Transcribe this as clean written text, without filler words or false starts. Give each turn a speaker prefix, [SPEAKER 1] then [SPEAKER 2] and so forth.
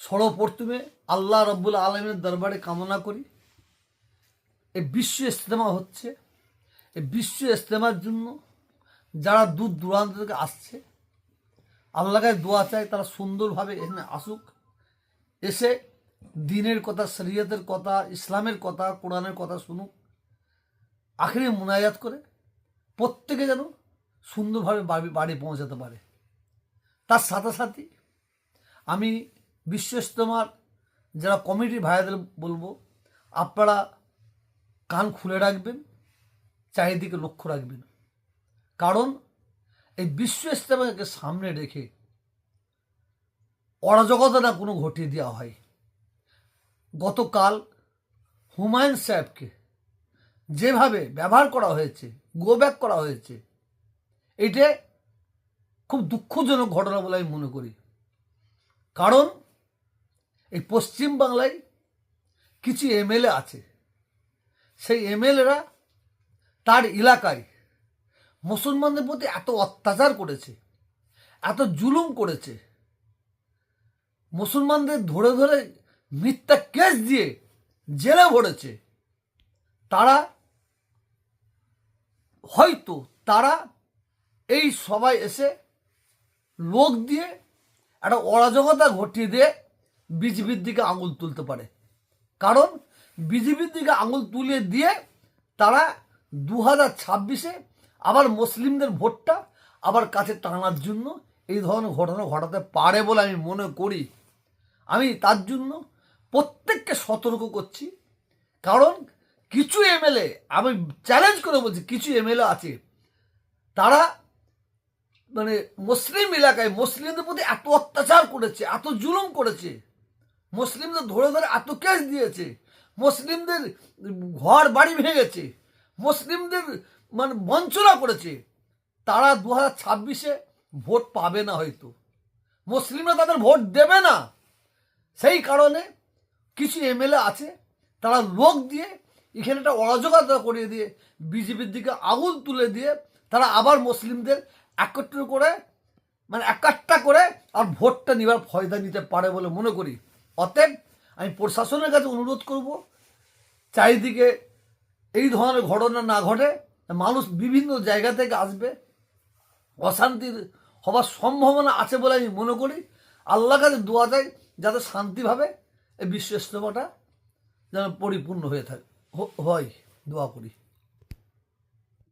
[SPEAKER 1] সর্বপ্রথমে আল্লাহ রব্বুল আলমীর দরবারে কামনা করি, এই বিশ্ব ইজতেমা হচ্ছে, এই বিশ্ব ইজতেমার জন্য যারা দূর দূরান্ত থেকে আসছে, আল্লাহকে দোয়া চাই তারা সুন্দরভাবে এখানে আসুক, এসে দিনের কথা, শরীয়তের কথা, ইসলামের কথা, কোরআনের কথা শুনুক, আখেরি মুনাজাত করে প্রত্যেকে যেন সুন্দরভাবে বাড়ি পৌঁছাতে পারে। তার সাথে সাথে আমি বিশ্ব ইজতেমার যারা কমিটি ভাইদের বলবো, আপনারা কান খুলে রাখবেন, চারিদিকে লক্ষ্য রাখবেন, কারণ এই বিশ্ব ইজতেমাকে সামনে রেখে অরাজকতা না কোনো ঘটিয়ে দেওয়া হয়। গতকাল হুমায়ুন সাহেবকে যেভাবে ব্যবহার করা হয়েছে, গো ব্যাক করা হয়েছে, এটা খুব দুঃখজনক ঘটনা বলে আমি মনে করি। কারণ এই পশ্চিম বাংলায় কিছু এমএলএ আছে, সেই এমএলএরা তার এলাকায় মুসলমানদের প্রতি এত অত্যাচার করেছে, এত জুলুম করেছে, মুসলমানদের ধরে ধরে মিথ্যা কেস দিয়ে জেলে ভরেছে। তারা এই সবাই এসে লোক দিয়ে একটা অরাজকতা ঘটিয়ে দিয়ে বিজেপির দিকে আঙুল তুলতে পারে। কারণ বিজেপির দিকে আঙুল তুলে দিয়ে তারা 2026-এ আবার মুসলিমদের ভোটটা আবার কাছে টানার জন্য এই ধরনের ঘটনা ঘটাতে পারে বলে আমি মনে করি। আমি তার জন্য প্রত্যেককে সতর্ক করছি। কারণ কিছু এমএলএ, আমি চ্যালেঞ্জ করে বলছি, কিছু এমএলএ আছে তারা মানে মুসলিম এলাকায় মুসলিমদের প্রতি এত অত্যাচার করেছে, এত জুলুম করেছে, মুসলিমদের ধরে ধরে এত কেস দিয়েছে, মুসলিমদের ঘর বাড়ি ভেঙেছে, মুসলিমদের মানে বঞ্চনা করেছে। তারা 2026-এ ভোট পাবে না, হয়তো মুসলিমরা তাদের ভোট দেবে না। সেই কারণে কিছু এমএলএ আছে তারা লোক দিয়ে এখানে একটা অরাজকতা করিয়ে দিয়ে বিজেপির দিকে আগুন তুলে দিয়ে তারা আবার মুসলিমদের একত্র করে মানে একাট্টা করে আর ভোটটা নেবার ফয়দা নিতে পারে বলে মনে করি। অতএব আমি প্রশাসনের কাছে অনুরোধ করব, চারিদিকে এই ধরনের ঘটনা না ঘটে। মানুষ বিভিন্ন জায়গা থেকে আসবে, অশান্তির হবার সম্ভাবনা আছে বলে আমি মনে করি। আল্লাহর কাছে দোয়া চাই যাতে শান্তিভাবে এই বিশ্ব ইজতেমাটা যেন পরিপূর্ণ হয়ে থাকে, হয়, দোয়া করি।